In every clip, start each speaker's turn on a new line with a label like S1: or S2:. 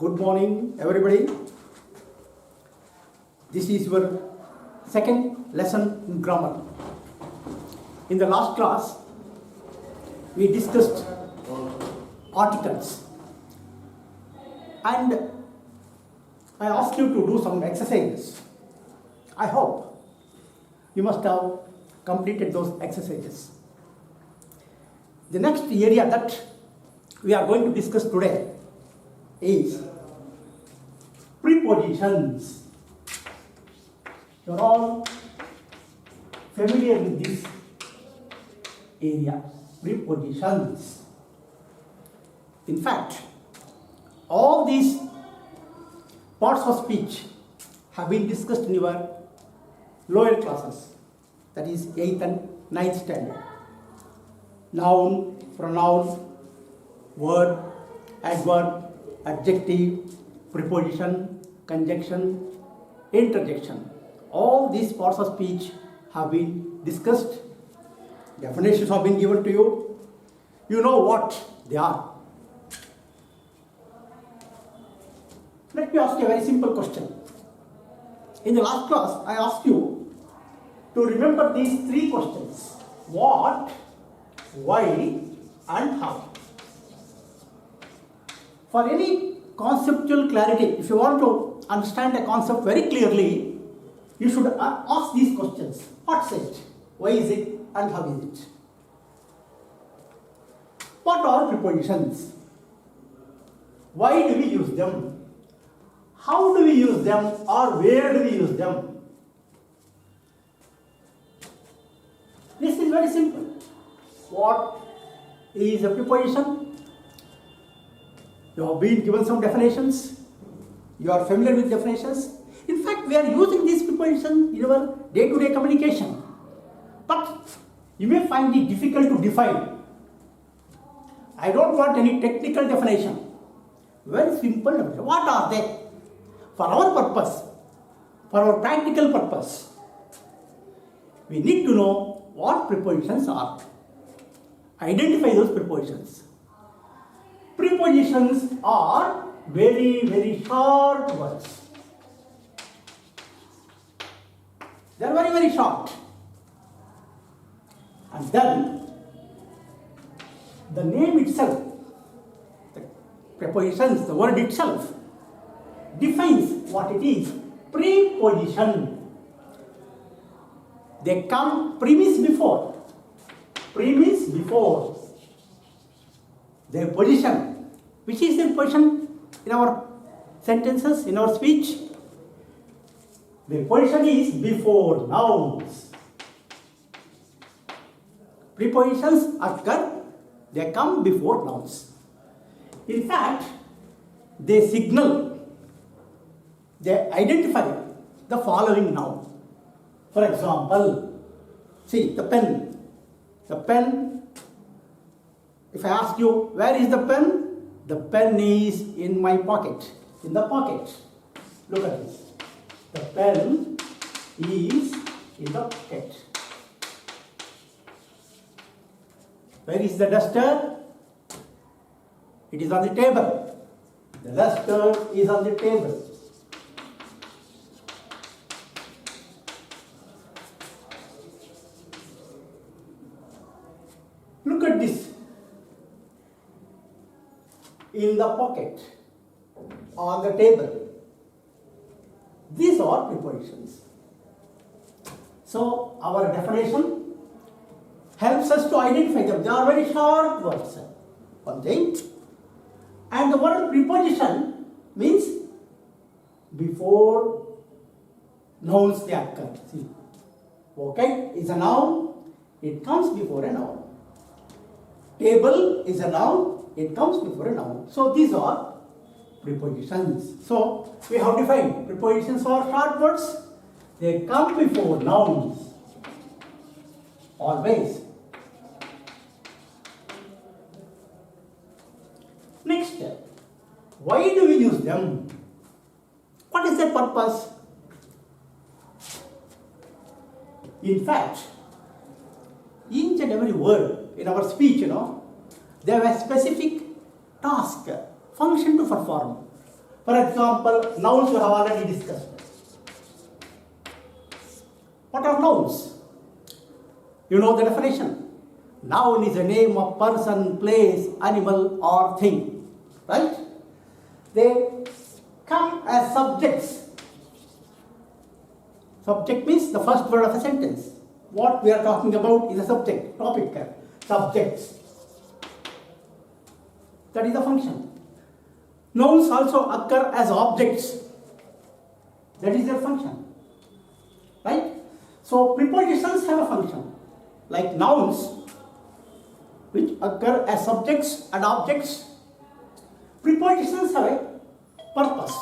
S1: Good morning, everybody. This is your second lesson in grammar. In the last class, we discussed articles and I asked you to do some exercises. I hope you must have completed those exercises. The next area that we are going to discuss today is prepositions. You are all familiar with this area, prepositions. In fact, all these parts of speech have been discussed in your lower classes, that is 8th and 9th standard. Noun, pronoun, word, adverb, adjective, preposition, conjunction, interjection. All these parts of speech have been discussed. Definitions have been given to you. You know what they are. Let me ask you a very simple question. In the last class, I asked you to remember these three questions. What, why, and how. For any conceptual clarity, if you want to understand a concept very clearly, you should ask these questions. What's it? Why is it? And how is it? What are prepositions? Why do we use them? How do we use them, or where do we use them? This is very simple. What is a preposition? You have been given some definitions. You are familiar with definitions. In fact, we are using these prepositions in our day-to-day communication. But you may find it difficult to define. I don't want any technical definition. Very simple definition. What are they? For our purpose, for our practical purpose, we need to know what prepositions are. Identify those prepositions. Prepositions are very, very short words. They are very, very short. And then, the name itself, the prepositions, the word itself, defines what it is. Preposition. They come premise before. Premise before. Their position. Which is their position in our sentences, in our speech? Their position is before nouns. Prepositions occur, they come before nouns. In fact, they signal, they identify the following noun. For example, see the pen. The pen, if I ask you, where is the pen? The pen is in my pocket, in the pocket. Look at this. The pen is in the pocket. Where is the duster? It is on the table. The duster is on the table. Look at this. In the pocket, on the table. These are prepositions. So, our definition helps us to identify them. They are very short words. One thing. And the word preposition means before nouns they occur. See, pocket is a noun, it comes before a noun. Table is a noun, it comes before a noun. So these are prepositions. So we have defined prepositions are short words. They come before nouns. Always. Next step. Why do we use them? What is their purpose? In fact, each and every word in our speech, they have a specific task, function to perform. For example, nouns we have already discussed. What are nouns? You know the definition. Noun is a name of person, place, animal or thing. Right? They come as subjects. Subject means the first word of a sentence. What we are talking about is a subject, topic, subjects. That is the function. Nouns also occur as objects. That is their function. Right? So prepositions have a function. Like nouns, which occur as subjects and objects. Prepositions have a purpose.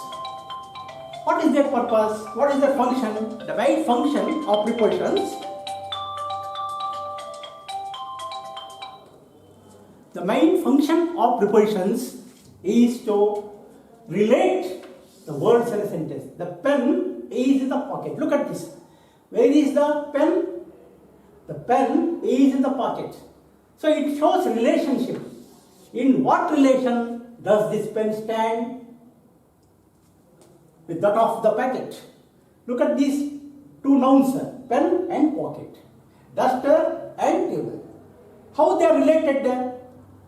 S1: What is their purpose? What is their function? The main function of prepositions. The main function of prepositions is to relate the words in a sentence. The pen is in the pocket. Look at this. Where is the pen? The pen is in the pocket. So it shows relationship. In what relation does this pen stand with that of the packet? Look at these two nouns, pen and pocket, duster and table. How they are related there?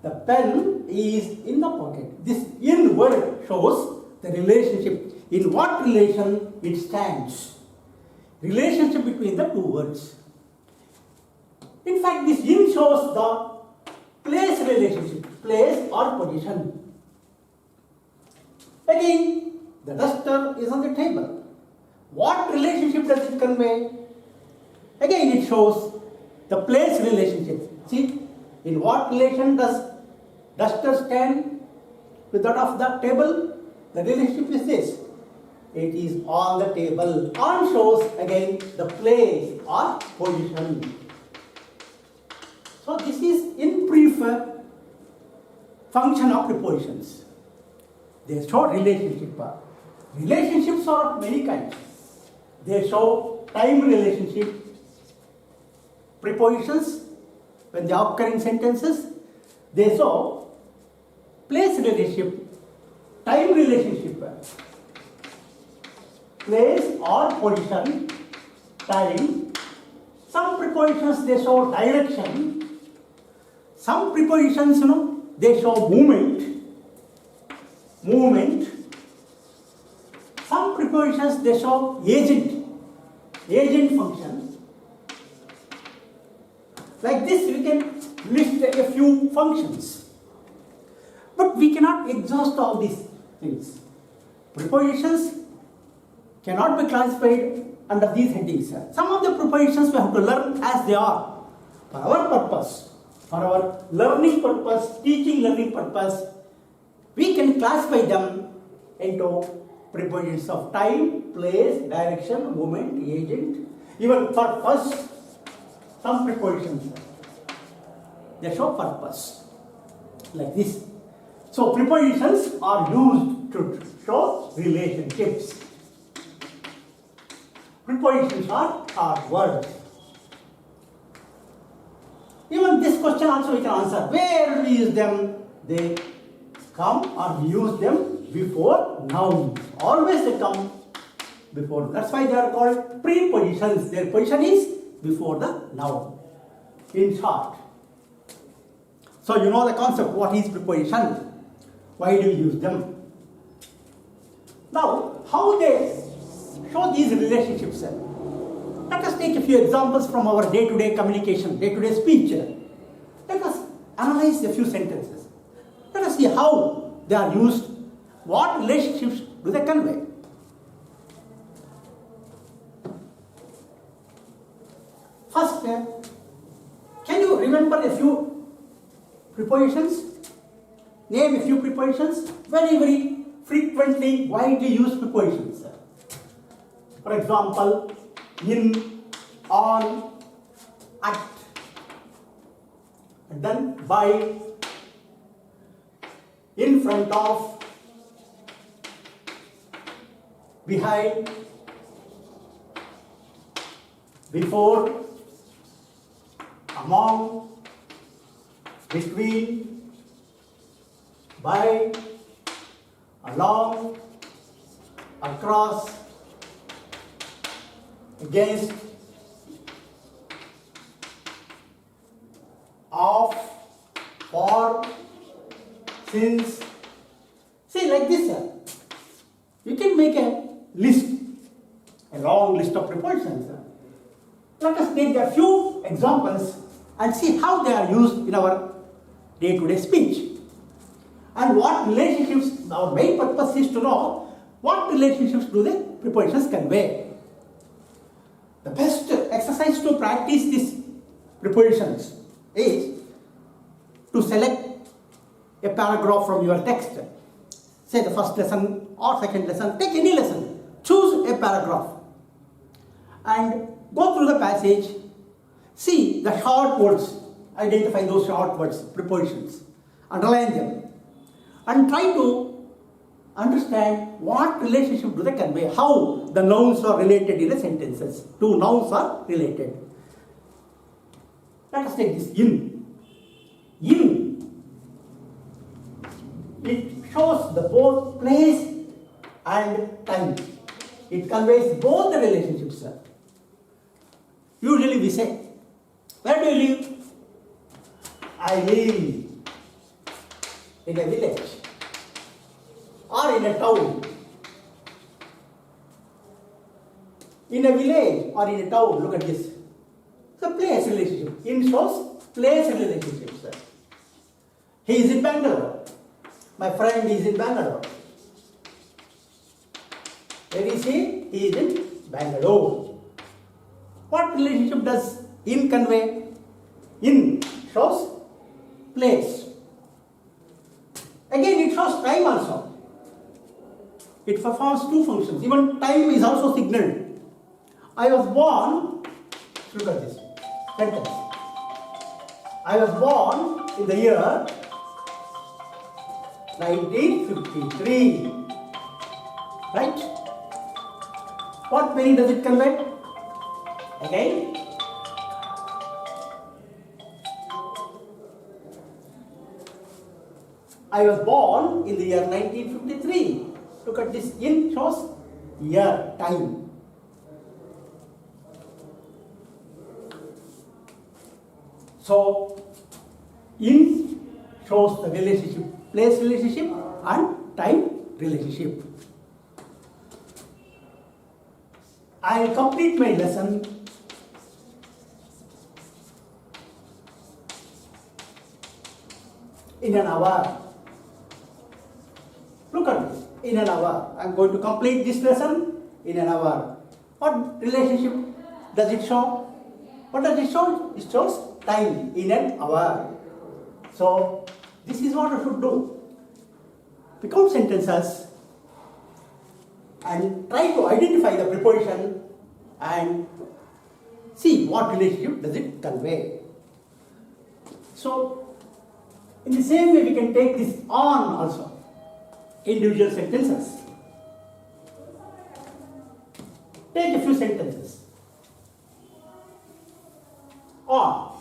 S1: The pen is in the pocket. This in word shows the relationship. In what relation it stands? Relationship between the two words. In fact, this in shows the place relationship, place or position. Again, the duster is on the table. What relationship does it convey? Again, it shows the place relationship. See, in what relation does duster stand with that of the table? The relationship is this. It is on the table. On shows again the place or position. So this is in brief function of prepositions. They show relationship. Relationships are of many kinds. They show time relationship. Prepositions, when they occur in sentences, they show place relationship, time relationship, place or position, time. Some prepositions they show direction. Some prepositions, they show movement. Some prepositions they show agent function. Like this, we can list a few functions, but we cannot exhaust all these things. Prepositions cannot be classified under these headings. Some of the prepositions we have to learn as they are for our purpose, for our learning purpose, teaching learning purpose. We can classify them into prepositions of time, place, direction, movement, agent, even purpose. Some prepositions they show purpose like this. So prepositions are used to show relationships. Prepositions are words. Even this question also we can answer. Where do we use them? They come or we use them before nouns. Always they come before. That's why they are called prepositions. Their position is before the noun. In short. So you know the concept. What is preposition? Why do we use them? Now, how they show these relationships? Let us take a few examples from our day-to-day communication, day-to-day speech. Let us analyze a few sentences. Let us see how they are used. What relationships do they convey? First, can you remember a few prepositions? Name a few prepositions. Very, very frequently, widely used prepositions. For example, in, on, at, and then by, in front of, behind, before, among, between, by, along, across, against, of, for, since. See, like this, you can make a list, a long list of prepositions. Let us take a few examples and see how they are used in our day-to-day speech. And what relationships, our main purpose is to know what relationships do the prepositions convey. The best exercise to practice these prepositions is to select a paragraph from your text. Say the first lesson or second lesson, take any lesson, choose a paragraph and go through the passage, see the short words, identify those short words, prepositions, underline them, and try to understand what relationship do they convey, how the nouns are related in the sentences. Two nouns are related. Let us take this in. In, it shows the both place and time. It conveys both the relationships. Usually we say, where do you live? I live in a village or in a town. In a village or in a town, look at this. The place relationship. In shows place relationships. He is in Bangalore. My friend is in Bangalore. Where is he? He is in Bangalore. What relationship does in convey? In shows place. Again, it shows time also. It performs two functions. Even time is also signaled. I was born, look at this sentence. I was born in the year 1953. Right? What meaning does it convey? Again, I was born in the year 1953. Look at this, in shows year, time. So, in shows the relationship, place relationship and time relationship. I will complete my lesson in an hour. Look at this, in an hour. I am going to complete this lesson in an hour. What relationship does it show? What does it show? It shows time, in an hour. So, this is what I should do. Pick out sentences and try to identify the preposition and see what relationship does it convey. So, in the same way we can take this on also, individual sentences. Take a few sentences. On.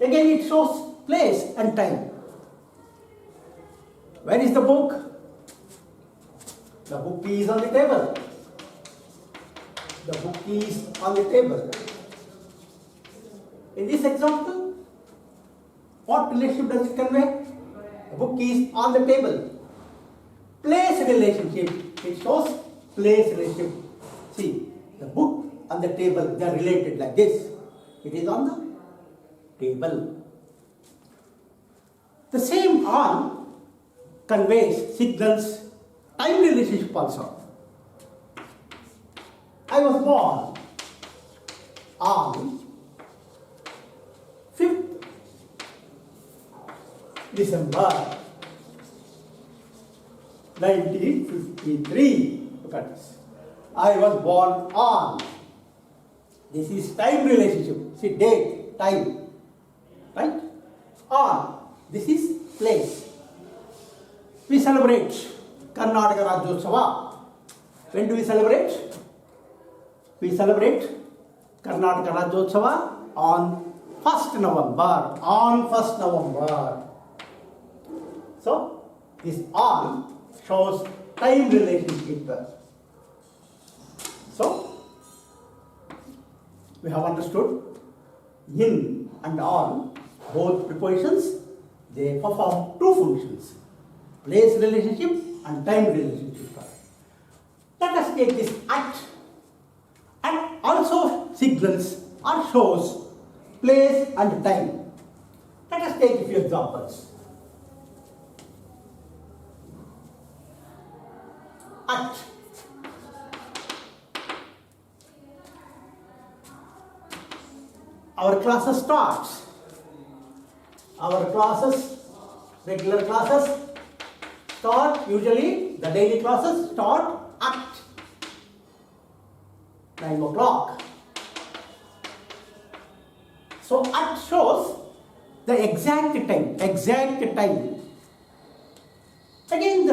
S1: Again it shows place and time. Where is the book? The book is on the table. The book is on the table. In this example, what relationship does it convey? The book is on the table. Place relationship. It shows place relationship. See, the book on the table, they are related like this. It is on the table. The same on conveys, signals time relationship also. I was born on 5th December 1953. Look at this. I was born on. This is time relationship. See, date, time. Right? On. This is place. We celebrate Karnataka Rajyotsava. When do we celebrate? We celebrate Karnataka Rajyotsava on 1st November. On 1st November. So, this on shows time relationship. So, we have understood in and on, both prepositions, they perform two functions, place relationship and time relationship. Let us take this at. At also signals or shows place and time. Let us take a few examples. At. Our classes starts. Our classes, regular classes, start, usually the daily classes start at 9 o'clock. So at shows the exact time, Again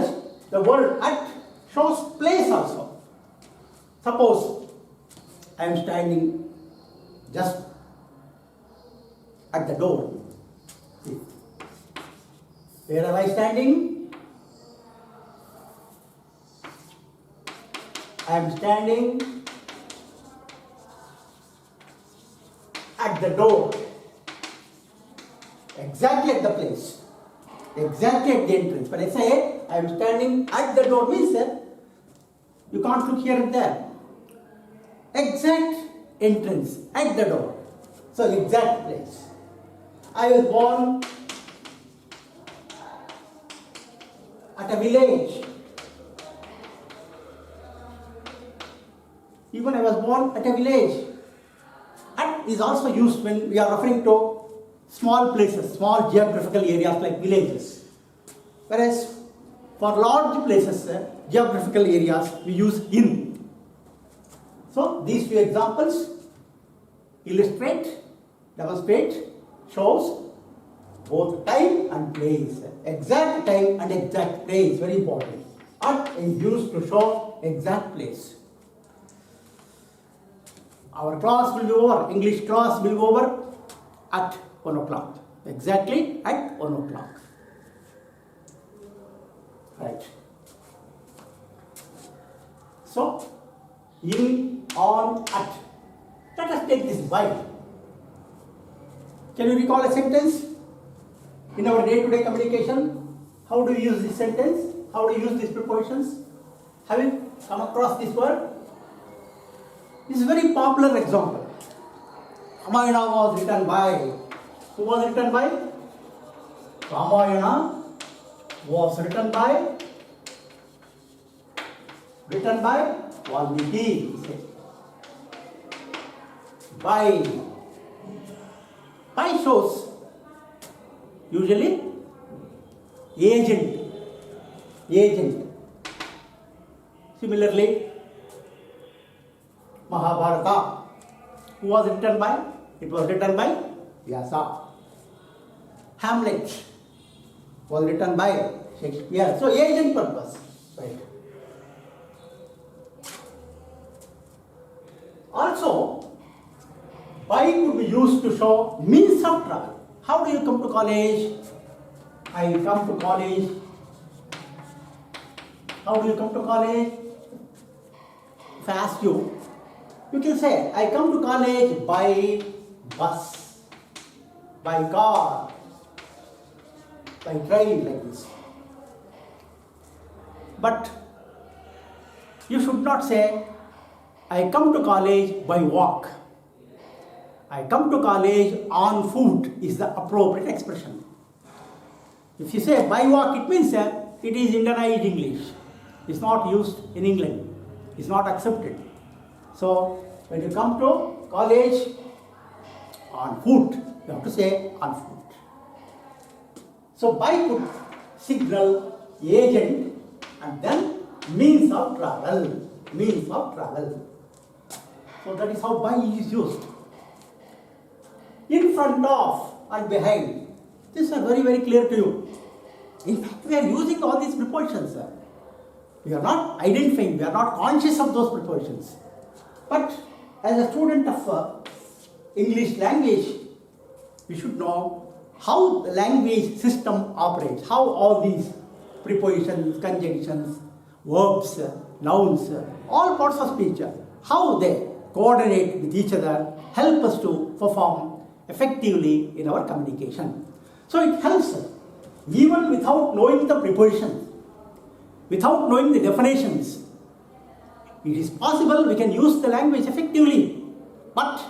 S1: the word at shows place also. Suppose I am standing just at the door. Where am I standing? I am standing at the door. Exactly at the place. Exactly at the entrance. When I say I am standing at the door means you can't look here and there. Exact entrance at the door. So exact place. I was born at a village. Even I was born at a village. At is also used when we are referring to small places, small geographical areas like villages. Whereas for large places, geographical areas, we use in. So these few examples illustrate, demonstrate, shows both time and place. Exact time and exact place, very important. At is used to show exact place. Our class will be over, English class will be over at 1 o'clock. Exactly at 1 o'clock. Right. So, in, on, at. Let us take this by. Can you recall a sentence? In our day-to-day communication, how do you use this sentence? How do you use these prepositions? Have you come across this word? This is a very popular example. Ramayana was written by. Who was written by? Ramayana was written by Valmiki. By shows usually agent. Similarly, Mahabharata, who was written by? It was written by Vyasa. Hamlet was written by Shakespeare. So agent purpose, right? Also, by could be used to show means of travel. How do you come to college? I come to college. How do you come to college? If I ask you, you can say, I come to college by bus, by car, by train, like this. But you should not say, I come to college by walk. I come to college on foot is the appropriate expression. If you say by walk, it means it is Indianized English. It's not used in England. It's not accepted. So, when you come to college on foot, you have to say on foot. So, by could signal agent and then means of travel. So, that is how by is used. In front of and behind. These are very, very clear to you. In fact, we are using all these prepositions. We are not identifying, we are not conscious of those prepositions. But as a student of English language, we should know how the language system operates, how all these prepositions, conjunctions, verbs, nouns, all parts of speech, how they coordinate with each other, help us to perform effectively in our communication. So it helps us, even without knowing the prepositions, without knowing the definitions. It is possible we can use the language effectively, but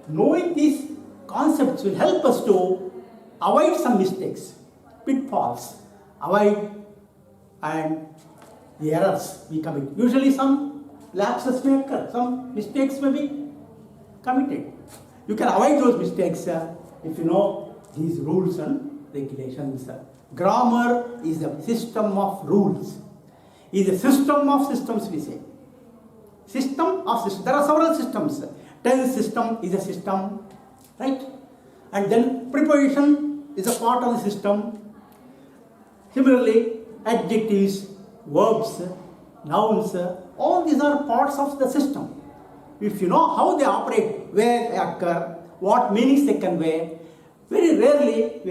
S1: knowing these concepts will help us to avoid some mistakes, pitfalls, avoid and the errors we commit. Usually some lapses may occur, some mistakes may be committed. You can avoid those mistakes if you know these rules and regulations. Grammar is a system of rules. Is a system of systems, we say. System of systems. There are several systems. Tense system is a system, right? And then preposition is a part of the system. Similarly, adjectives, verbs, nouns, all these are parts of the system. If you know how they operate, where they occur, what meanings they convey, very rarely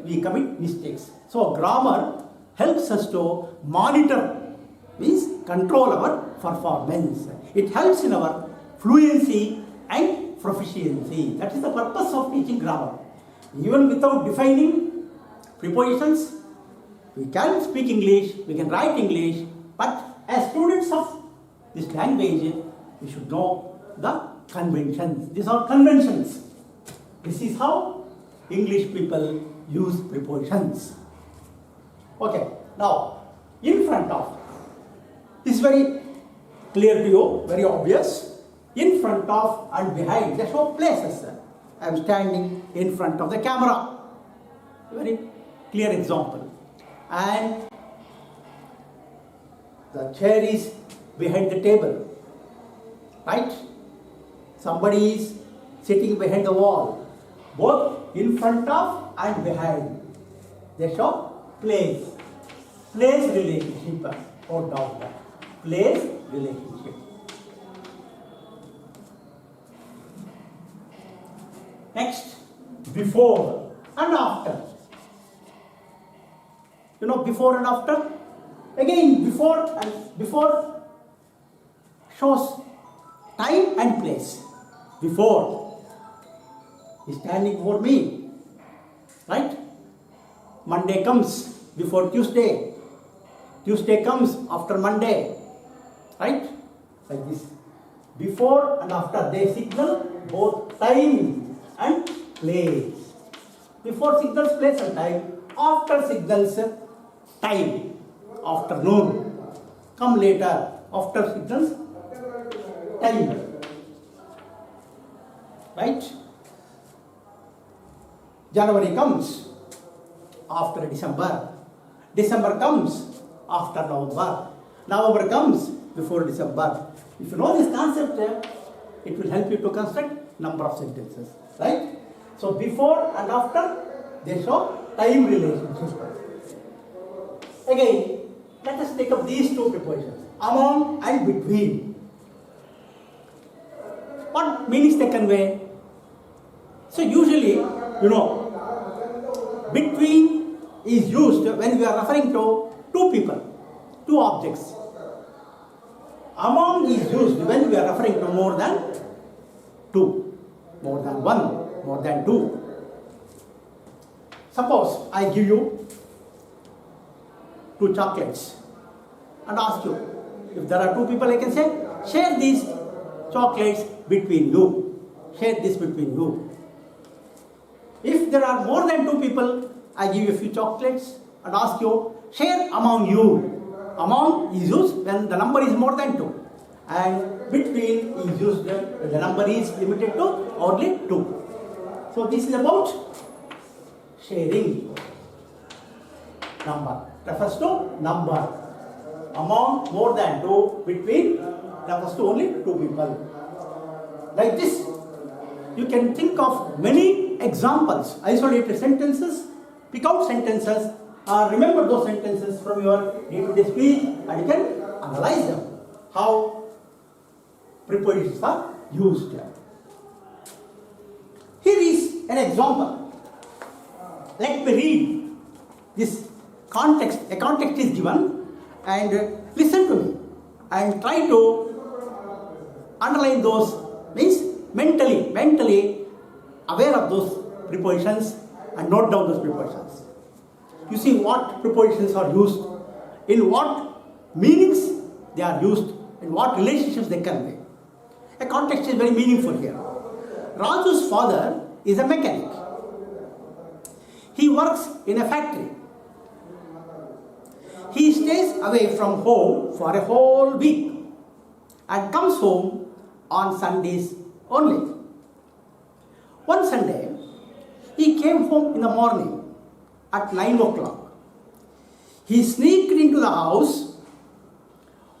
S1: we commit mistakes. So grammar helps us to monitor, means control our performance. It helps in our fluency and proficiency. That is the purpose of teaching grammar. Even without defining prepositions, we can speak English, we can write English, but as students of this language, we should know the conventions. These are conventions. This is how English people use prepositions. Okay, now in front of, this is very clear to you, very obvious. In front of and behind, they show places. I am standing in front of the camera. Very clear example. And the chair is behind the table. Right? Somebody is sitting behind the wall. Both in front of and behind. They show place. Place relationship. Or down there. Place relationship. Next, before and after. You know before and after? Again, before shows time and place. Before is standing before me. Right? Monday comes before Tuesday. Tuesday comes after Monday. Right? Like this. Before and after, they signal both time and place. Before signals place and time. After signals time. Afternoon. Come later. After signals time. Right? January comes after December. December comes after November. November comes before December. If you know this concept, it will help you to construct number of sentences. Right? So before and after, they show time relationship. Again, let us take up these two prepositions. Among and between. What meanings they convey? So usually, you know, between is used when we are referring to two people, two objects. Among is used when we are referring to more than two, more than one, more than two. Suppose I give you 2 chocolates and ask you, if there are 2 people, I can say, share these chocolates between you. Share this between you. If there are more than 2 people, I give you a few chocolates and ask you, share among you. Among is used when the number is more than 2. And between is used when the number is limited to only 2. So this is about sharing. Number refers to number. Among, more than 2, between refers to only 2 people. Like this, you can think of many examples, isolated sentences, pick out sentences, or remember those sentences from your day-to-day speech, and you can analyze them. How prepositions are used. Here is an example. Let me read this a context is given, and listen to me and try to underline those, means mentally aware of those prepositions and note down those prepositions. You see what prepositions are used, in what meanings they are used, in what relationships they convey. A context is very meaningful here. Raju's father is a mechanic. He works in a factory. He stays away from home for a whole week and comes home on Sundays only. One Sunday, he came home in the morning at 9 o'clock. He sneaked into the house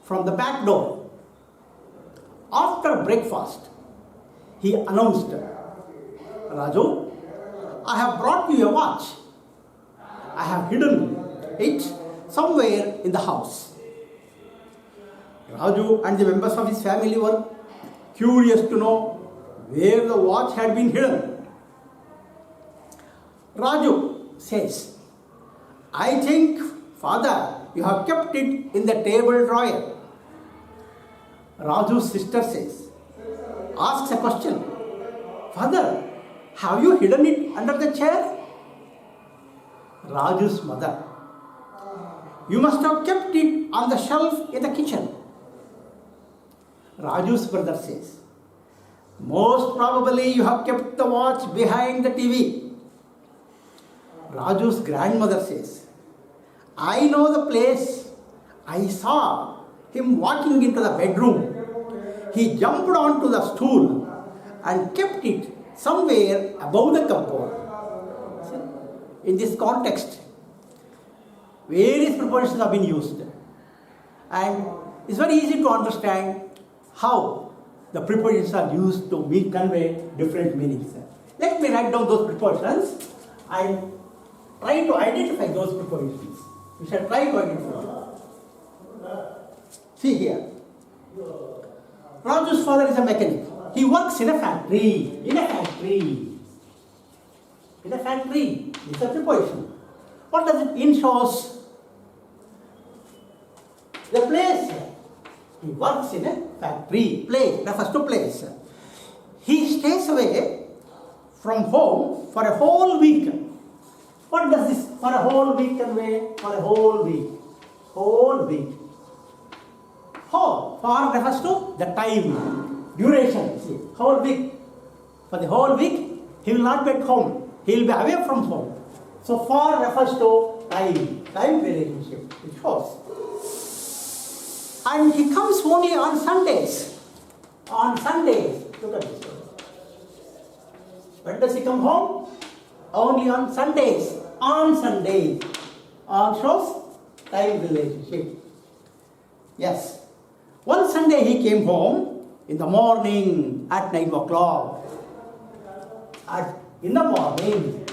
S1: from the back door. After breakfast, he announced, Raju, I have brought you a watch. I have hidden it somewhere in the house. Raju and the members of his family were curious to know where the watch had been hidden. Raju says, I think, Father, you have kept it in the table drawer. Raju's sister asks a question. Father, have you hidden it under the chair? Raju's mother, you must have kept it on the shelf in the kitchen. Raju's brother says, most probably you have kept the watch behind the TV. Raju's grandmother says, I know the place. I saw him walking into the bedroom. He jumped onto the stool and kept it somewhere above the cupboard. In this context, various prepositions have been used, and it's very easy to understand how the prepositions are used to convey different meanings. Let me write down those prepositions and try to identify those prepositions. We shall try to identify them. See here. Raju's father is a mechanic. He works in a factory. In a factory. It's a preposition. What does it in shows? The place. He works in a factory. Place refers to place. He stays away from home for a whole week. What does this for a whole week convey? For a whole week. Whole week. Whole. For refers to the time, duration. See, whole week. For the whole week, he will not be at home. He will be away from home. So for refers to time relationship. It shows. And he comes only on Sundays. On Sundays. Look at this. When does he come home? Only on Sundays. On Sundays. On shows time relationship. Yes. One Sunday he came home in the morning at 9 o'clock. In the morning.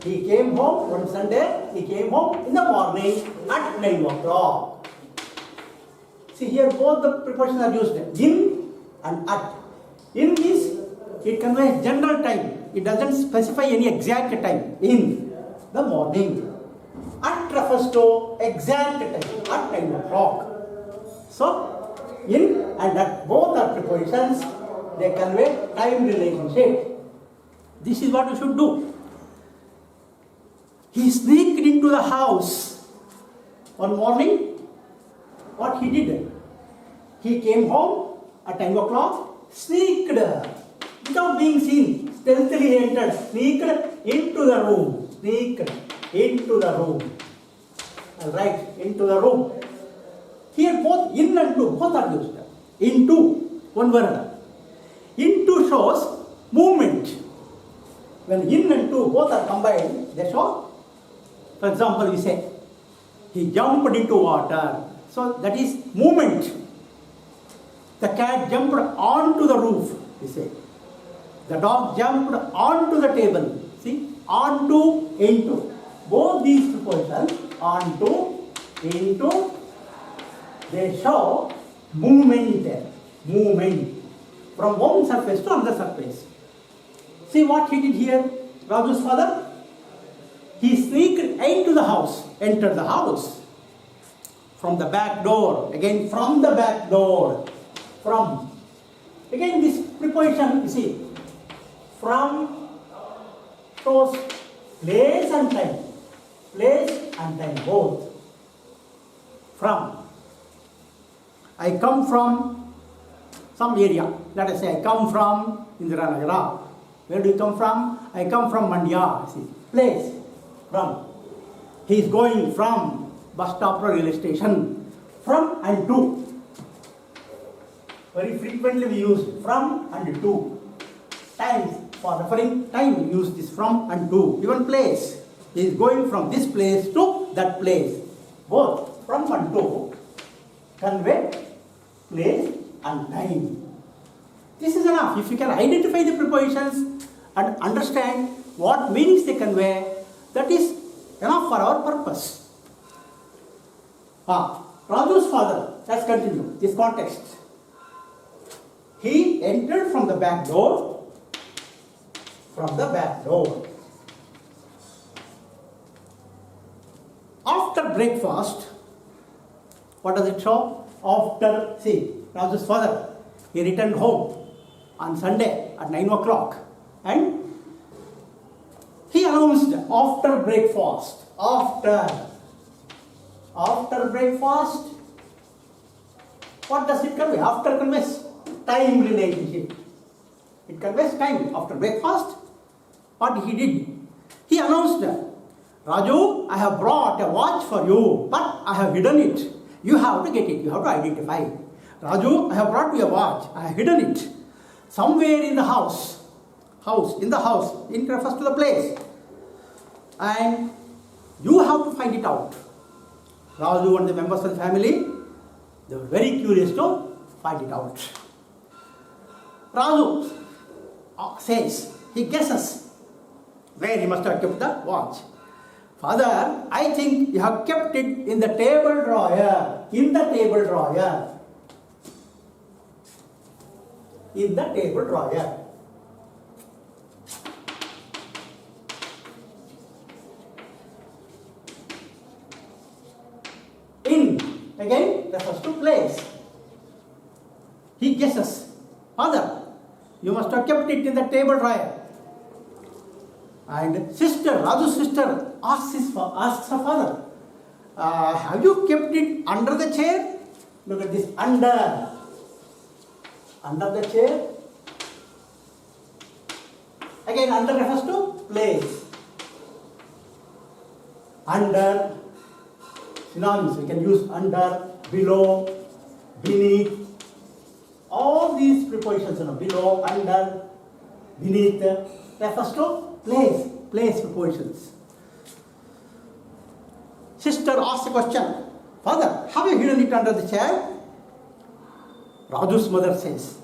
S1: He came home one Sunday. He came home in the morning at 9 o'clock. See here both the prepositions are used. In and at. In is, it conveys general time. It doesn't specify any exact time. In the morning. At refers to exact time. At 9 o'clock. So, in and at both are prepositions. They convey time relationship. This is what you should do. He sneaked into the house one morning. What he did? He came home at 10 o'clock, sneaked without being seen, stealthily entered, sneaked into the room. Sneaked into the room. Alright, into the room. Here both in and to, both are used. Into, one word. Into shows movement. When in and to both are combined, they show. For example, we say, he jumped into water. So that is movement. The cat jumped onto the roof, we say. The dog jumped onto the table. See, onto, into. Both these prepositions, onto, into, they show movement there. Movement. From one surface to another surface. See what he did here, Raju's father? He sneaked into the house, entered the house. From the back door, again from the back door, from. Again this preposition, you see, from shows place and time both. From. I come from some area. Let us say I come from Indiranagara. Where do you come from? I come from Mandya. See, place, from. He is going from bus stop or railway station. From and to. Very frequently we use from and to. Times, for referring time, we use this from and to. Even place. He is going from this place to that place. Both from and to convey place and time. This is enough. If you can identify the prepositions and understand what meanings they convey, that is enough for our purpose. Raju's father, let's continue this context. He entered from the back door. From the back door. After breakfast, what does it show? After, see, Raju's father, he returned home on Sunday at 9 o'clock and he announced after breakfast. After breakfast, what does it convey? After conveys time relationship. It conveys time. After breakfast, what he did? He announced, Raju, I have brought a watch for you, but I have hidden it. You have to get it. You have to identify. Raju, I have brought you a watch. I have hidden it. Somewhere in the house. In the house. It refers to the place. And you have to find it out. Raju and the members of the family, they were very curious to find it out. Raju says, he guesses where he must have kept the watch. Father, I think you have kept it in the table drawer. In the table drawer. In the table drawer. In, again, refers to place. He guesses. Father, you must have kept it in the table drawer. And sister, Raju's sister, asks her father, have you kept it under the chair? Look at this, under. Under the chair. Again, under refers to place. Under, synonyms, we can use under, below, beneath. All these prepositions, below, under, beneath, refers to place prepositions. Sister asks a question. Father, have you hidden it under the chair? Raju's mother says,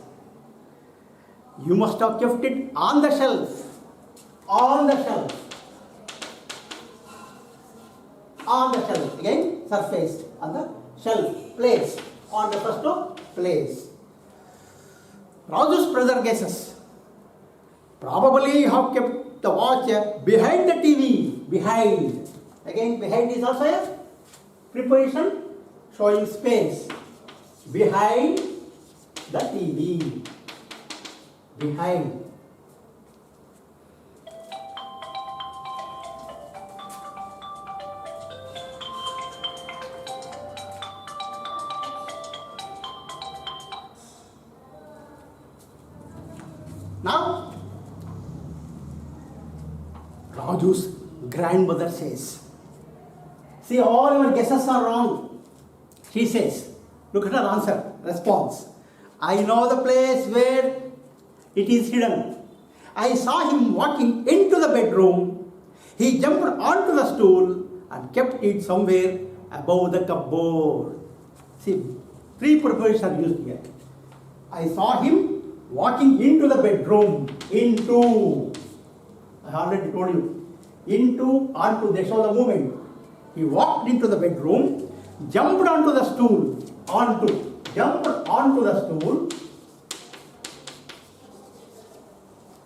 S1: you must have kept it on the shelf. On the shelf. On the shelf. Again, surface. On the shelf. Place. On the first place. Raju's brother guesses. Probably you have kept the watch behind the TV. Behind. Again, behind is also a preposition showing space. Behind the TV. Behind. Now, Raju's grandmother says, see, all your guesses are wrong. She says, look at her answer, response. I know the place where it is hidden. I saw him walking into the bedroom. He jumped onto the stool and kept it somewhere above the cupboard. See, three prepositions are used here. I saw him walking into the bedroom. Into. I already told you. Into, onto, they show the movement. He walked into the bedroom, jumped onto the stool. Onto. Jumped onto the stool.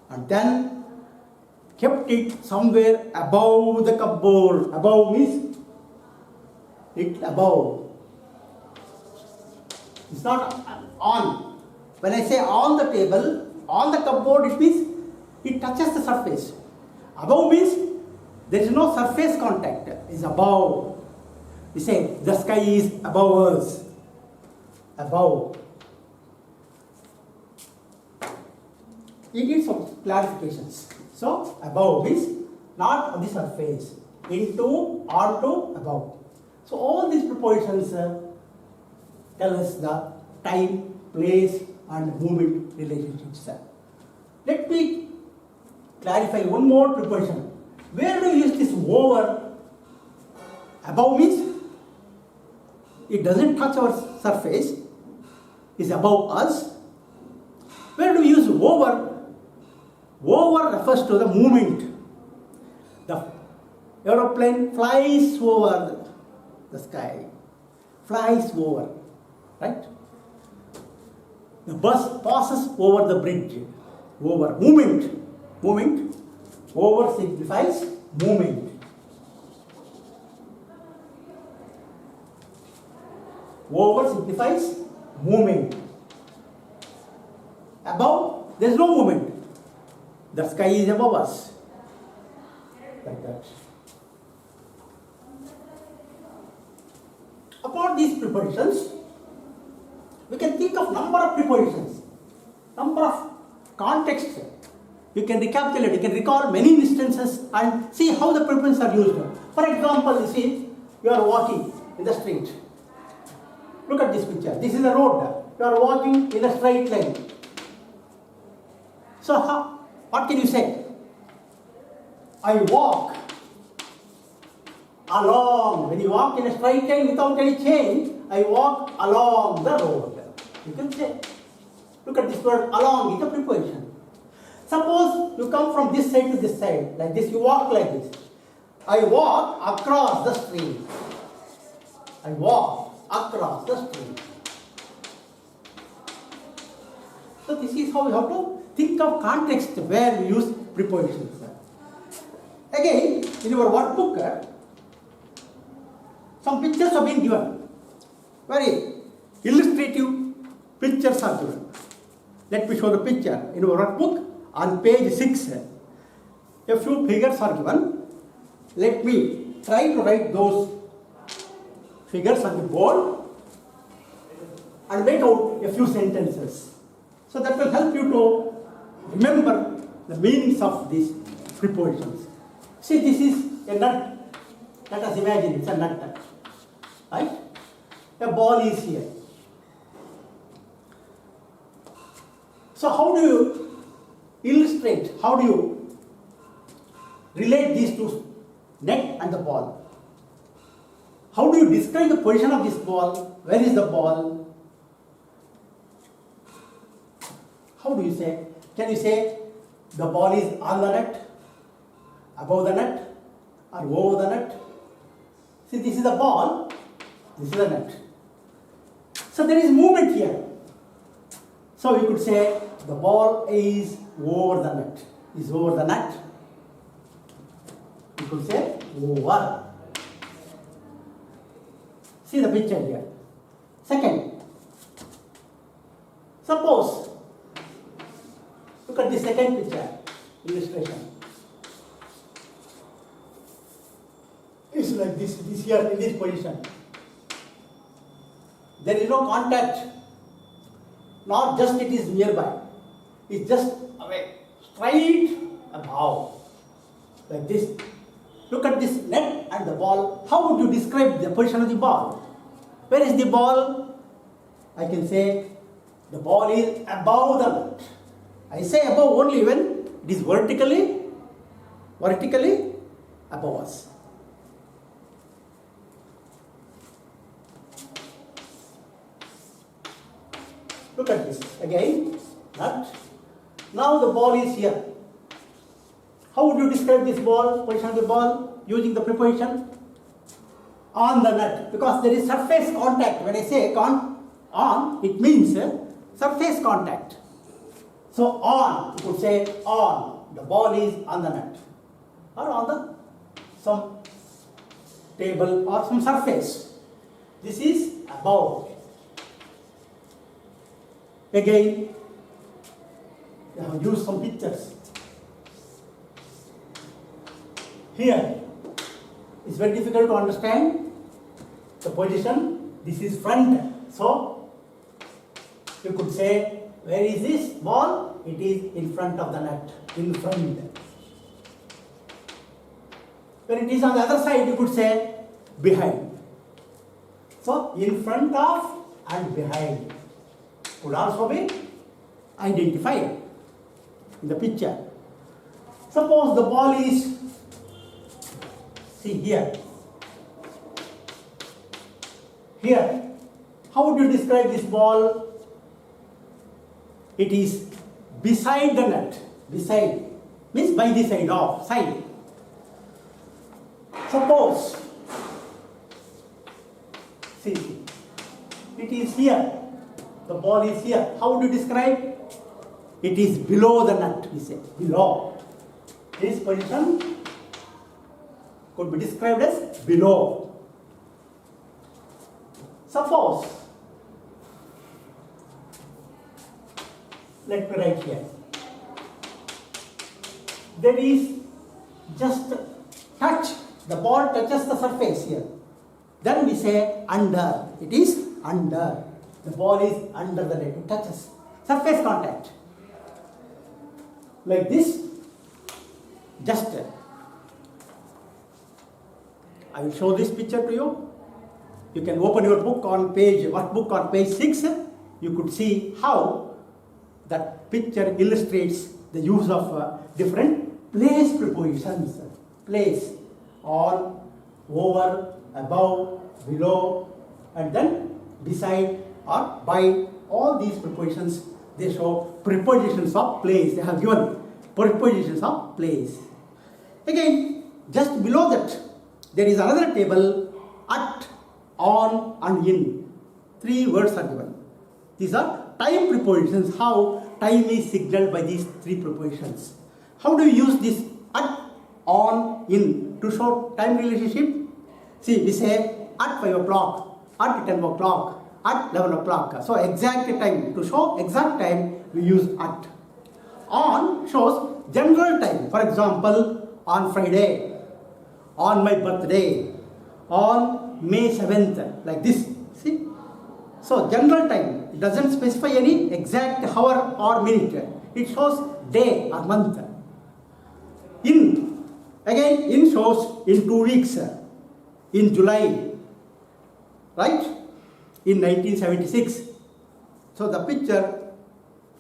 S1: And then kept it somewhere above the cupboard. Above means it above. It's not on. When I say on the table, on the cupboard, it means it touches the surface. Above means there is no surface contact. It's above. We say the sky is above us. Above. It needs some clarifications. So above means not on the surface. Into, onto, above. So all these prepositions tell us the time, place and movement relationships. Let me clarify one more preposition. Where do you use this over? Above means it doesn't touch our surface, it's above us. Where do you use over? Over refers to the movement. The aeroplane flies over the sky, flies over, right? The bus passes over the bridge. Over, movement. Movement. Over signifies movement. Over signifies movement. Above, there is no movement. The sky is above us. Like that. Upon these prepositions, we can think of number of prepositions, number of contexts. You can recapitulate, you can recall many instances and see how the prepositions are used. For example, you see, you are walking in the street. Look at this picture. This is a road. You are walking in a straight line. So, what can you say? I walk along. When you walk in a straight line without any change, I walk along the road. You can say. Look at this word along, it's a preposition. Suppose you come from this side to this side, like this, you walk like this. I walk across the street. I walk across the street. So this is how we have to think of context where we use prepositions. Again, in your workbook, some pictures have been given. Very illustrative pictures are given. Let me show the picture. In your workbook, on page 6, a few figures are given. Let me try to write those figures on the board and make out a few sentences. So that will help you to remember the meanings of these prepositions. See, this is a nut. Let us imagine it's a nut. Right? A ball is here. So how do you illustrate, how do you relate these two, net and the ball? How do you describe the position of this ball? Where is the ball? How do you say? Can you say the ball is on the net, above the net, or over the net? See, this is the ball, this is the net. So there is movement here. So we could say the ball is over the net. Is over the net. We could say over. See the picture here. Second, suppose, look at the second picture, illustration. It's like this, it is here in this position. There is no contact, not just it is nearby. It's just away, straight above, like this. Look at this net and the ball. How would you describe the position of the ball? Where is the ball? I can say the ball is above the net. I say above only when it is vertically above us. Look at this again, nut. Now the ball is here. How would you describe this ball, position of the ball, using the preposition on the nut? Because there is surface contact. When I say on, it means surface contact. So on, you could say on, the ball is on the nut. or on the some table or some surface. This is above. Again, I have used some pictures. Here, it's very difficult to understand the position. This is front. So, you could say, where is this ball? It is in front of the net. In front. When it is on the other side, you could say, behind. So, in front of and behind could also be identified in the picture. Suppose the ball is, see here. Here, how would you describe this ball? It is beside the net. Beside means by the side of, side. Suppose, see, it is here. The ball is here. How would you describe? It is below the net, we say. Below. This position could be described as below. Suppose, let me write here. There is just touch, the ball touches the surface here. Then we say under. It is under. The ball is under the net. It touches. Surface contact. Like this. Just. I will show this picture to you. You can open your book on page, workbook on page 6. You could see how that picture illustrates the use of different place prepositions. Place, on, over, above, below, and then beside or by. All these prepositions, they show prepositions of place. They have given prepositions of place. Again, just below that, there is another table, at, on, and in. 3 words are given. These are time prepositions. How time is signaled by these 3 prepositions. How do you use this at, on, in to show time relationship? See, we say at 5 o'clock, at 10 o'clock, at 11 o'clock. So exact time. To show exact time, we use at. On shows general time. For example, on Friday, on my birthday, on May 7th, like this. See? So general time. It doesn't specify any exact hour or minute. It shows day or month. In. Again, in shows in 2 weeks. In July. Right? In 1976. So the picture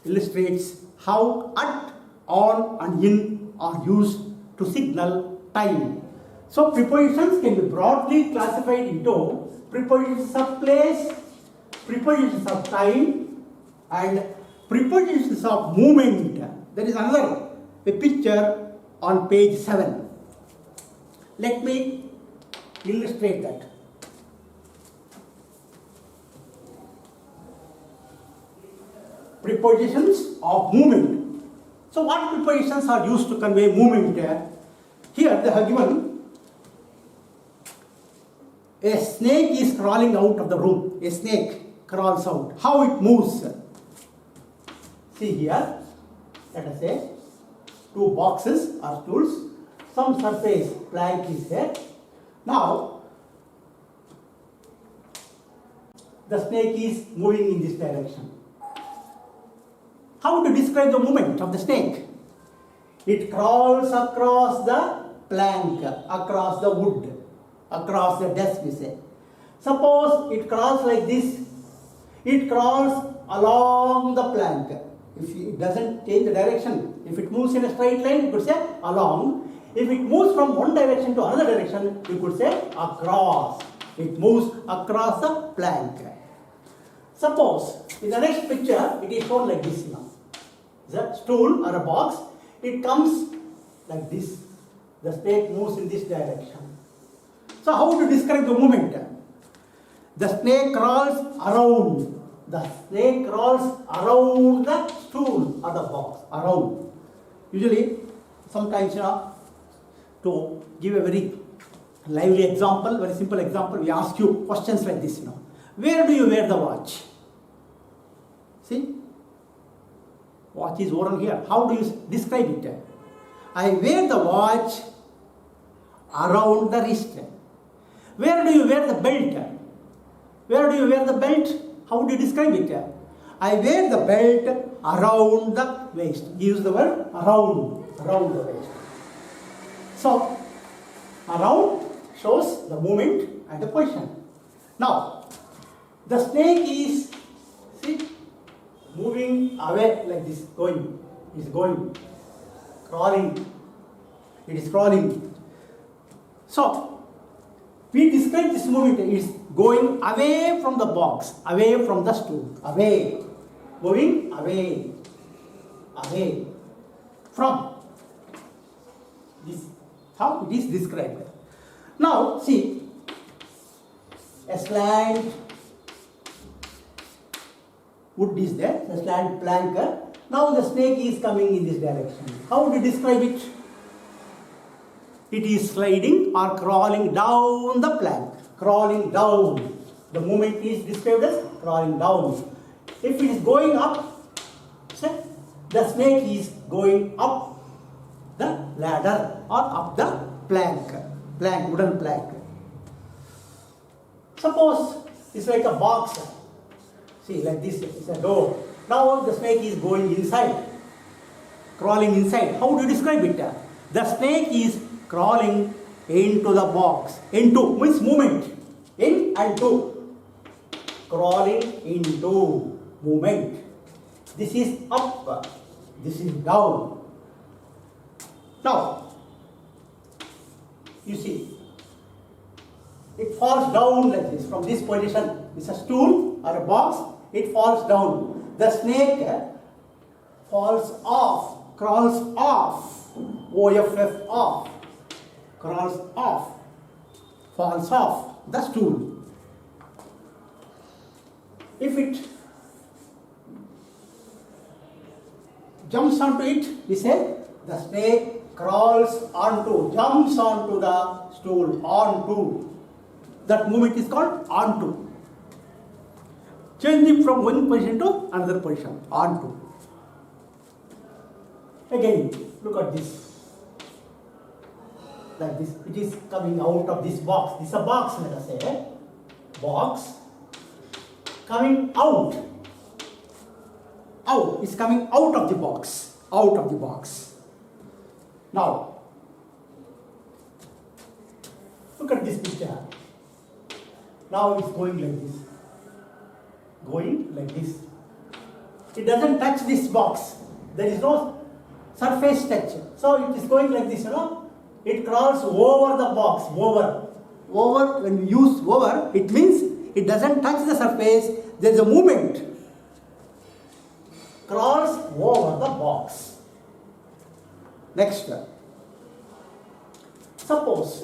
S1: illustrates how at, on, and in are used to signal time. So prepositions can be broadly classified into prepositions of place, prepositions of time, and prepositions of movement. There is another picture on page 7. Let me illustrate that. Prepositions of movement. So what prepositions are used to convey movement? Here they have given a snake is crawling out of the room. A snake crawls out. How it moves? See here, let us say 2 boxes or stools, some surface plank is there. Now the snake is moving in this direction. How to describe the movement of the snake? It crawls across the plank, across the wood, across the desk, we say. Suppose it crawls like this. It crawls along the plank. If it doesn't change the direction, if it moves in a straight line, you could say along. If it moves from one direction to another direction, you could say across. It moves across the plank. Suppose in the next picture, it is shown like this now. The stool or a box, it comes like this. The snake moves in this direction. So how to describe the movement? The snake crawls around. The snake crawls around the stool or the box. Around. Usually, sometimes to give a very lively example, very simple example, we ask you questions like this, Where do you wear the watch? See? Watch is worn here. How do you describe it? I wear the watch around the wrist. Where do you wear the belt? Where do you wear the belt? How do you describe it? I wear the belt around the waist. Use the word around the waist. So, around shows the movement and the position. Now, the snake is, see, moving away like this, going, crawling. It is crawling. So, we describe this movement is going away from the box, away from the stool, away, moving away from. This how it is described. Now, see, a slant wood is there, a slant plank. Now the snake is coming in this direction. How do you describe it? It is sliding or crawling down the plank. Crawling down. The movement is described as crawling down. If it is going up, the snake is going up the ladder or up the plank, wooden plank. Suppose it's like a box. See, like this, it's a door. Now the snake is going inside, crawling inside. How do you describe it? The snake is crawling into the box. Into means movement. In and to. Crawling into movement. This is up. This is down. Now, you see, it falls down like this from this position. It's a stool or a box. It falls down. The snake falls off, crawls off. OFF off. Crawls off. Falls off the stool. If it jumps onto it, we say the snake jumps onto the stool, onto. That movement is called onto. Changing from one position to another position, onto. Again, look at this. Like this, it is coming out of this box. This is a box, let us say. Box. Coming out. Out. It's coming out of the box. Out of the box. Now, look at this picture. Now it's going like this. Going like this. It doesn't touch this box. There is no surface touch. So it is going like this, It crawls over the box. Over. When we use over, it means it doesn't touch the surface. There is a movement. Crawls over the box. Next. Suppose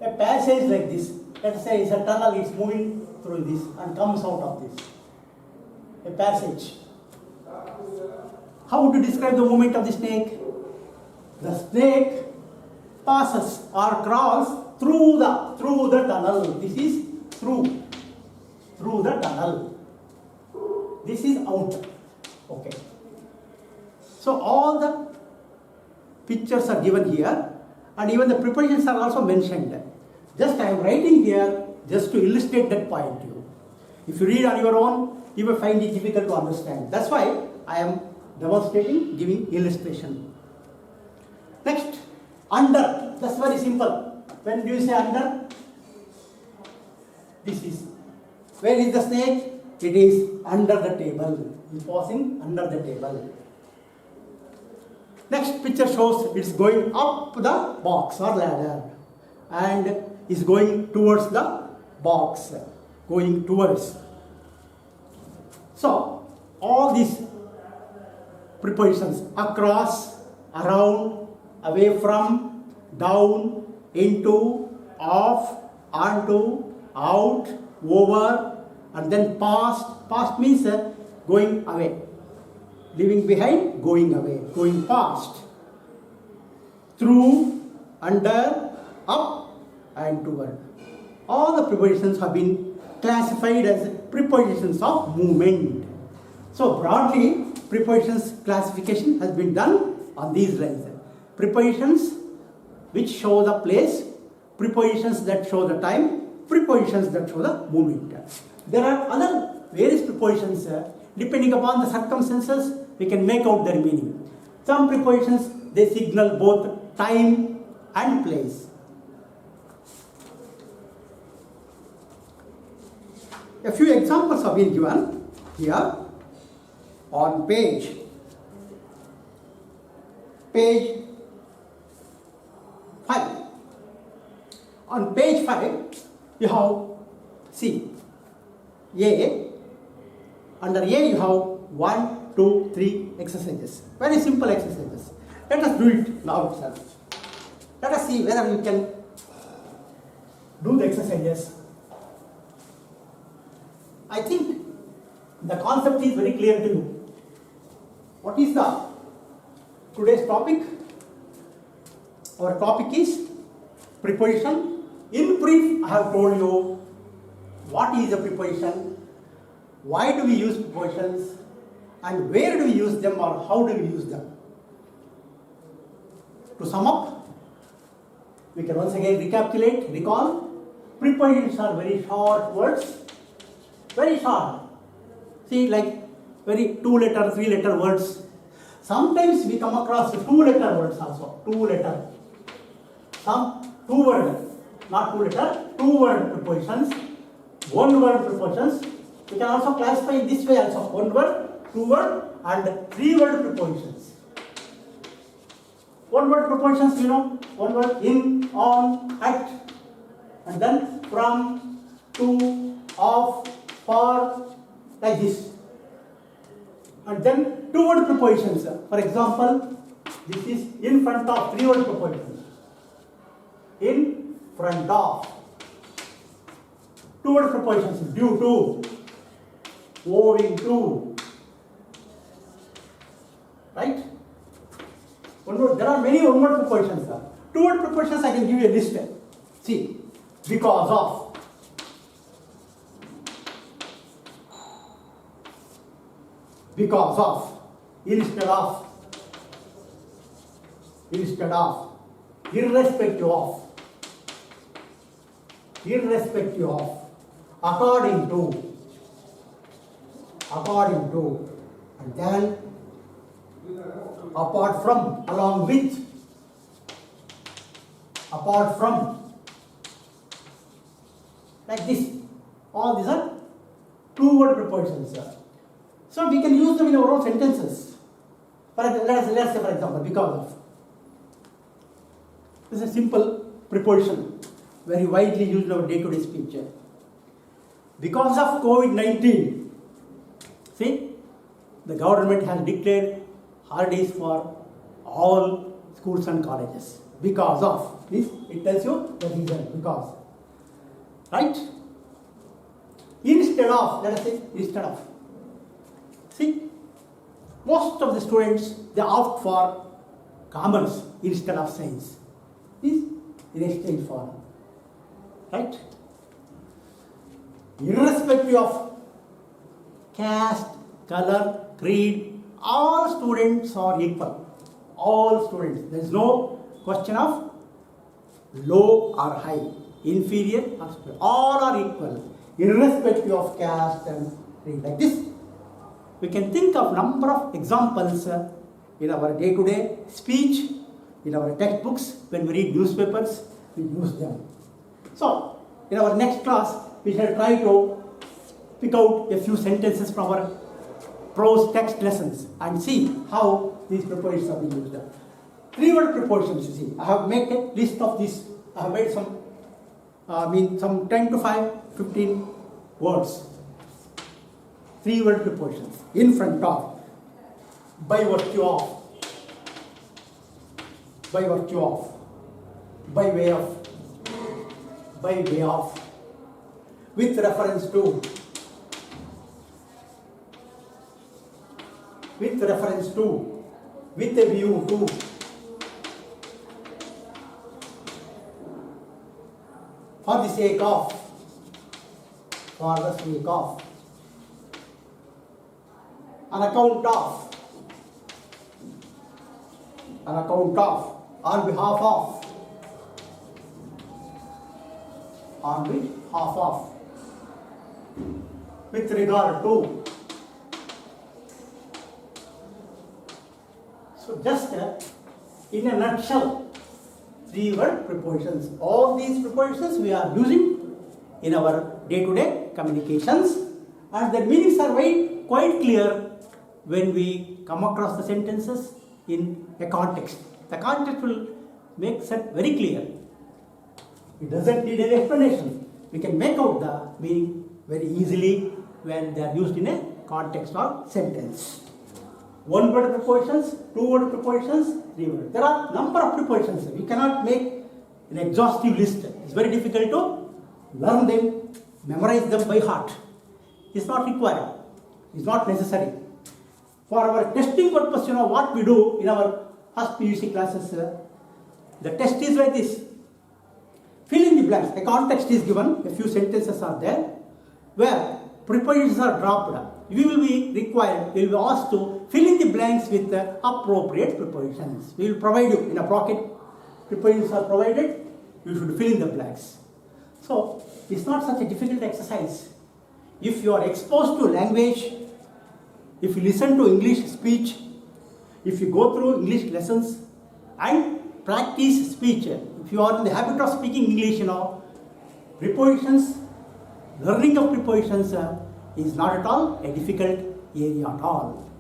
S1: a passage like this. Let's say it's a tunnel, it's moving through this and comes out of this. A passage. How would you describe the movement of the snake? The snake passes or crawls through the tunnel. This is through the tunnel. This is out. Okay. So all the pictures are given here, and even the prepositions are also mentioned. Just I am writing here just to illustrate that point to you. If you read on your own, you will find it difficult to understand. That's why I am demonstrating, giving illustration. Next, under. That's very simple. When do you say under? This is. Where is the snake? It is under the table. It is passing under the table. Next picture shows it's going up the box or ladder and is going towards the box. Going towards. So, all these prepositions across, around, away from, down, into, off, onto, out, over, and then past. Past means going away. Leaving behind, going away, going past. through, under, up and toward. All the prepositions have been classified as prepositions of movement. So broadly, prepositions classification has been done on these lines. Prepositions which show the place, prepositions that show the time, prepositions that show the movement. There are other various prepositions. Depending upon the circumstances, we can make out their meaning. Some prepositions, they signal both time and place. A few examples have been given here on page 5. On page 5, you have, see, A. Under A, you have 1, 2, 3 exercises. Very simple exercises. Let us do it now itself. Let us see whether you can do the exercises. I think the concept is very clear to you. What is the today's topic? Our topic is preposition. In brief, I have told you what is a preposition, why do we use prepositions, and where do we use them or how do we use them. To sum up, we can once again recall. Prepositions are very short words. Very short. See, like very 2-letter, 3-letter words. Sometimes we come across 2-letter words also. 2-letter. Some 2-word, not 2-letter, 2-word prepositions. 1-word prepositions. We can also classify in this way also. 1-word, 2-word, and 3-word prepositions. 1-word prepositions, you know, 1 word in, on, at, and then from, to, of, for, like this. And then 2-word prepositions. For example, this is in front of. 3-word prepositions. In front of. 2-word prepositions. Due to, owing to. Right? There are many 1-word prepositions. 2-word prepositions, I can give you a list. See, because of. Because of, instead of, irrespective of, according to, and then apart from, along with, apart from, like this. All these are 2-word prepositions. So we can use them in our own sentences. Let's say, for example, because of. This is a simple preposition, very widely used in our day-to-day speech. Because of COVID-19, see, the government has declared holidays for all schools and colleges. Because of. This, it tells you the reason, because. Right? Instead of, let us say, instead of. See, most of the students, they opt for commerce instead of science. This in exchange for, right? Irrespective of caste, color, creed, all students are equal. All students. There is no question of low or high, inferior or superior. All are equal, irrespective of caste and creed. Like this. We can think of number of examples in our day-to-day speech, in our textbooks, when we read newspapers, we use them. So, in our next class, we shall try to pick out a few sentences from our prose text lessons and see how these prepositions are being used. 3-word prepositions, you see. I have made a list of these. I have made some 10 to 15 words. 3-word prepositions. In front of, by virtue of, by virtue of, by way of, with reference to, with a view to, For the sake of. For the sake of. On account of. On account of. On behalf of. On behalf of. With regard to. So just in a nutshell, 3-word prepositions. All these prepositions we are using in our day-to-day communications, and their meanings are quite clear when we come across the sentences in a context. The context will make it very clear. It doesn't need any explanation. We can make out the meaning very easily when they are used in a context or sentence. 1-word prepositions, 2-word prepositions, 3-word. There are number of prepositions. We cannot make an exhaustive list. It's very difficult to learn them, memorize them by heart. It's not required. It's not necessary. For our testing purpose, what we do in our first PUC classes, the test is like this. Fill in the blanks. A context is given, a few sentences are there, where prepositions are dropped. We will be asked to fill in the blanks with the appropriate prepositions. We will provide you in a pocket. Prepositions are provided, you should fill in the blanks. So, it's not such a difficult exercise. If you are exposed to language, if you listen to English speech, if you go through English lessons and practice speech, if you are in the habit of speaking English, prepositions, learning of prepositions is not at all a difficult area at all.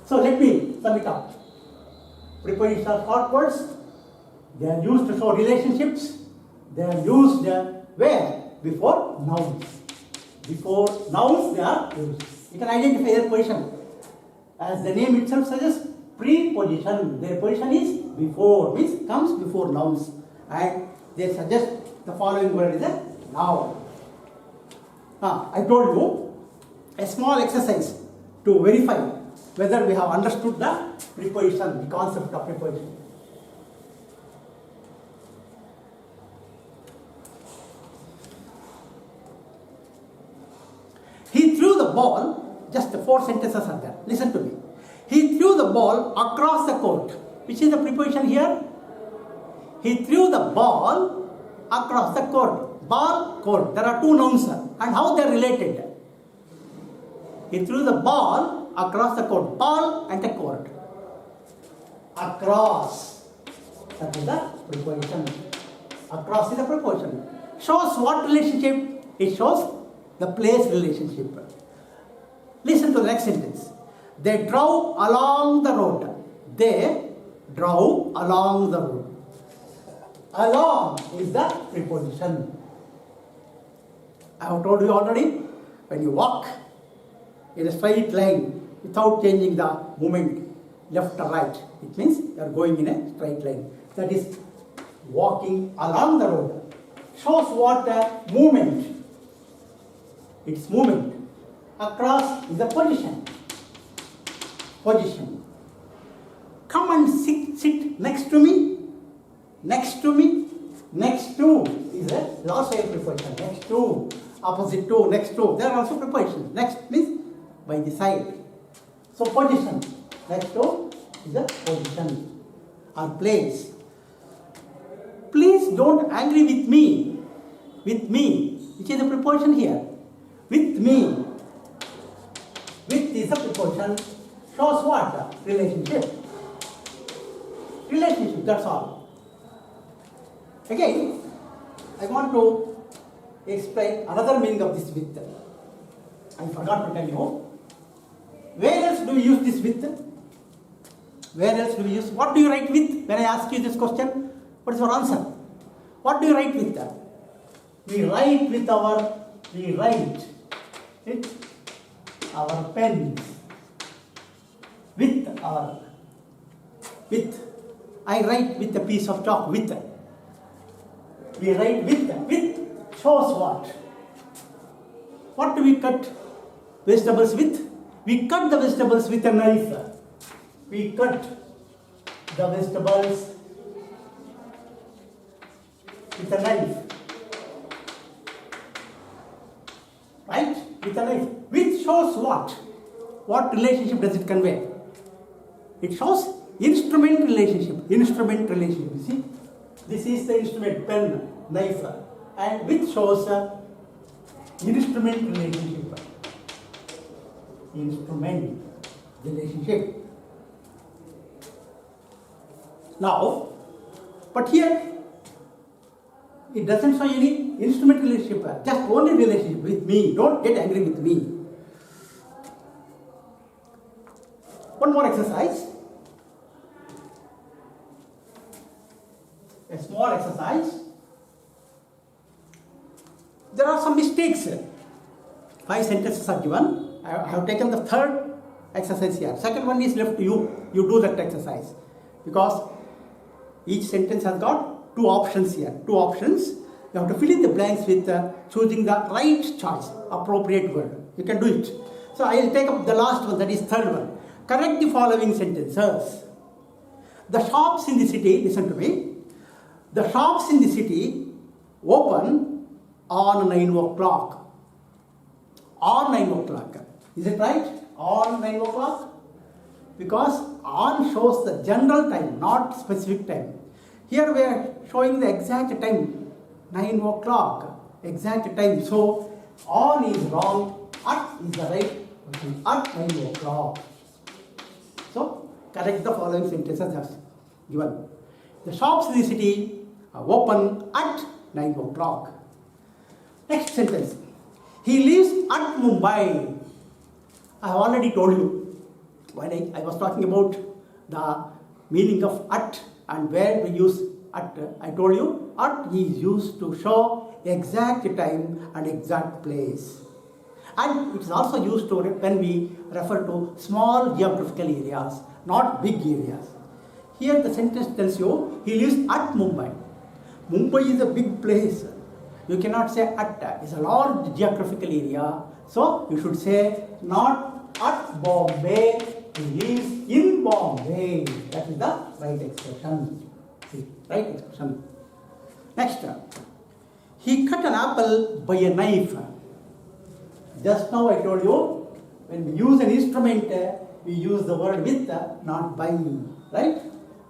S1: So let me sum it up. Prepositions are short words. They are used to show relationships. They are used where? Before nouns. Before nouns they are used. You can identify their position. As the name itself suggests, preposition. Their position is before, means comes before nouns. And they suggest the following word is a noun. I told you a small exercise to verify whether we have understood the preposition, the concept of preposition. He threw the ball, just 4 sentences are there. Listen to me. He threw the ball across the court. Which is the preposition here? He threw the ball across the court. Ball, court. There are 2 nouns. And how they are related? He threw the ball across the court. Ball and the court. Across. That is the preposition. Across is the preposition. Shows what relationship? It shows the place relationship. Listen to the next sentence. They drove along the road. They drove along the road. Along is the preposition. I have told you already, when you walk in a straight line without changing the movement left or right, it means you are going in a straight line. That is walking along the road. Shows what? Movement. It's movement. Across is a position. Position. Come and sit next to me. Next to me. Next to is also a preposition. Next to, opposite to, next to. There are also prepositions. Next means by the side. So position. Next to is a position or place. Please don't angry with me. With me. Which is a preposition here. With me. With is a preposition. Shows what? Relationship. Relationship, that's all. Again, I want to explain another meaning of this with. I forgot to tell you. Where else do we use this with? Where else do we use? What do you write with? When I ask you this question, what is your answer? What do you write with? We write with our pens. With. I write with a piece of chalk. With. We write with. With shows what? What do we cut vegetables with? We cut the vegetables with a knife. We cut the vegetables with a knife. with a knife. Which shows what? What relationship does it convey? It shows instrument relationship. Instrument relationship. You see? This is the instrument, pen, knife. And which shows instrument relationship. Instrument relationship. Now, but here it doesn't show any instrument relationship, just only relationship with me. Don't get angry with me. One more exercise. A small exercise. There are some mistakes. 5 sentences are given. I have taken the third exercise here. Second one is left to you. You do that exercise. Because each sentence has got 2 options here. 2 options. You have to fill in the blanks with choosing the right choice, appropriate word. You can do it. So I will take up the last one, that is third one. Correct the following sentences. The shops in the city, listen to me. The shops in the city open on 9 o'clock. On 9 o'clock. Is it right? On 9 o'clock? Because on shows the general time, not specific time. Here we are showing the exact time, 9 o'clock, exact time. So on is wrong, at is the right, at 9 o'clock. So correct the following sentences as given. The shops in the city are open at 9 o'clock. Next sentence. He lives at Mumbai. I have already told you when I was talking about the meaning of at and where we use at. I told you at is used to show exact time and exact place. And it is also used to when we refer to small geographical areas, not big areas. Here the sentence tells you he lives at Mumbai. Mumbai is a big place. You cannot say at. It's a large geographical area. So you should say not at Bombay, he lives in Bombay. That is the right expression. See, right expression. Next, he cut an apple by a knife. Just now I told you, when we use an instrument, we use the word with, not by. Right?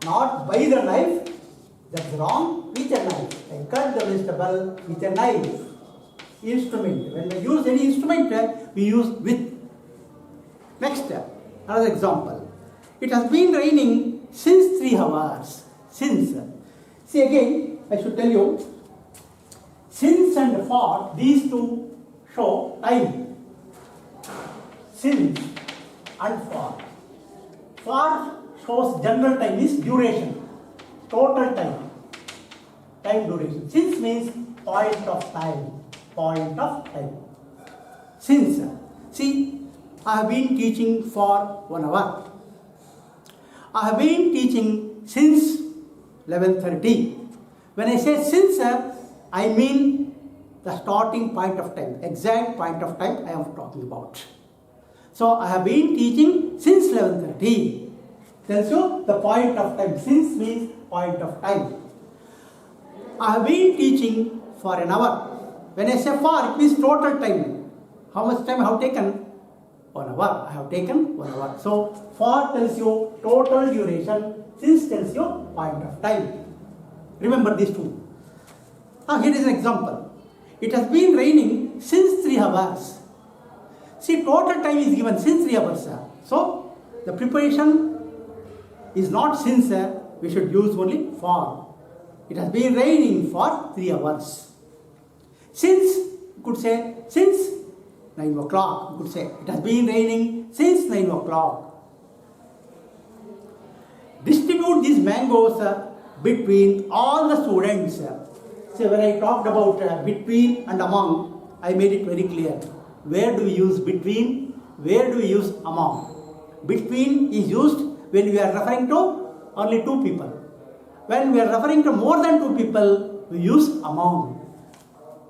S1: Not by the knife. That's wrong. With a knife. I cut the vegetable with a knife. Instrument. When we use any instrument, we use with. Next, another example. It has been raining since 3 hours. Since. See again, I should tell you, since and for, these two show time. Since and for. For shows general time is duration. Total time. Time duration. Since means point of time. Point of time. Since. See, I have been teaching for 1 hour. I have been teaching since 11:30. When I say since, I mean the starting point of time, exact point of time I am talking about. So I have been teaching since 11:30. Tells you the point of time. Since means point of time. I have been teaching for an hour. When I say for, it means total time. How much time I have taken? 1 hour. I have taken 1 hour. So for tells you total duration. Since tells you point of time. Remember these two. Now here is an example. It has been raining since 3 hours. See, total time is given since 3 hours. So the preposition is not since. We should use only for. It has been raining for 3 hours. Since, you could say since 9 o'clock. You could say it has been raining since 9 o'clock. Distribute these mangoes between all the students. So when I talked about between and among, I made it very clear. Where do we use between? Where do we use among? Between is used when we are referring to only 2 people. When we are referring to more than 2 people, we use among.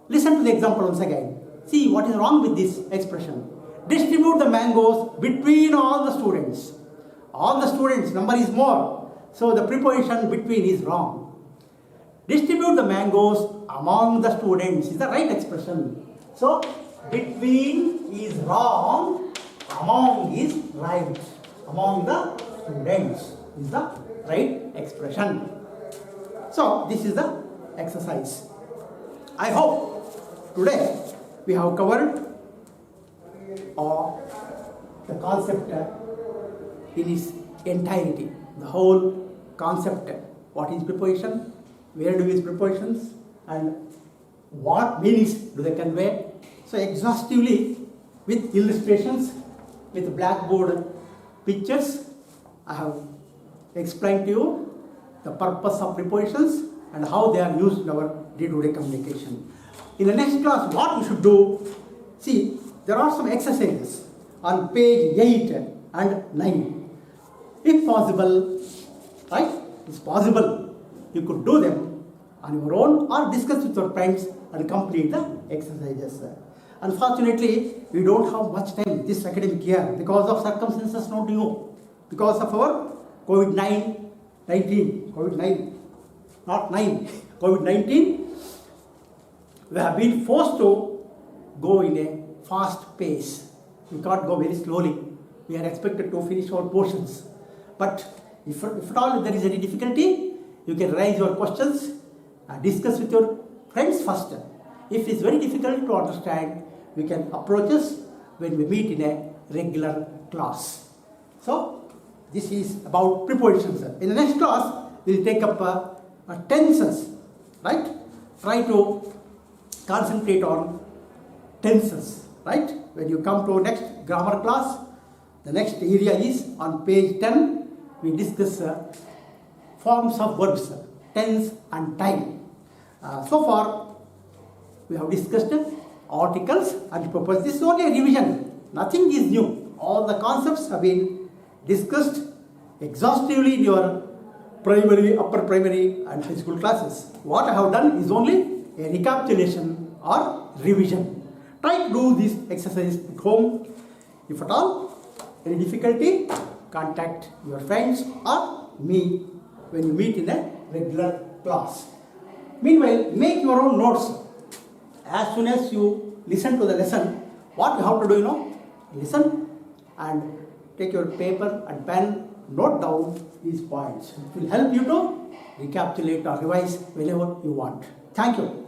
S1: Listen to the example once again. See what is wrong with this expression. Distribute the mangoes between all the students. All the students, number is more. So the preposition between is wrong. Distribute the mangoes among the students is the right expression. So Between is wrong, among is right. Among the students is the right expression. So this is the exercise. I hope today we have covered the concept in its entirety. The whole concept. What is preposition? Where do we use prepositions? And what meanings do they convey? So exhaustively with illustrations, with blackboard pictures, I have explained to you the purpose of prepositions and how they are used in our day-to-day communication. In the next class, what we should do, see, there are some exercises on page 8 and 9. If possible, right, it's possible, you could do them on your own or discuss with your friends and complete the exercises. Unfortunately, we don't have much time this academic year because of circumstances known to you. Because of our COVID-19, we have been forced to go in a fast pace. We can't go very slowly. We are expected to finish our portions. But if at all there is any difficulty, you can raise your questions and discuss with your friends first. If it's very difficult to understand, we can approach us when we meet in a regular class. So, this is about prepositions. In the next class, we'll take up tenses, right? Try to concentrate on tenses, right? When you come to next grammar class, the next area is on page 10, we discuss forms of verbs, tense and time. So far, we have discussed articles and prepositions. This is only a revision. Nothing is new. All the concepts have been discussed exhaustively in your primary, upper primary and high school classes. What I have done is only a recapitulation or revision. Try to do this exercise at home. If at all any difficulty, contact your friends or me when you meet in a regular class. Meanwhile, make your own notes. As soon as you listen to the lesson, what you have to do, listen and take your paper and pen, note down these points. It will help you to recapitulate or revise whenever you want. Thank you.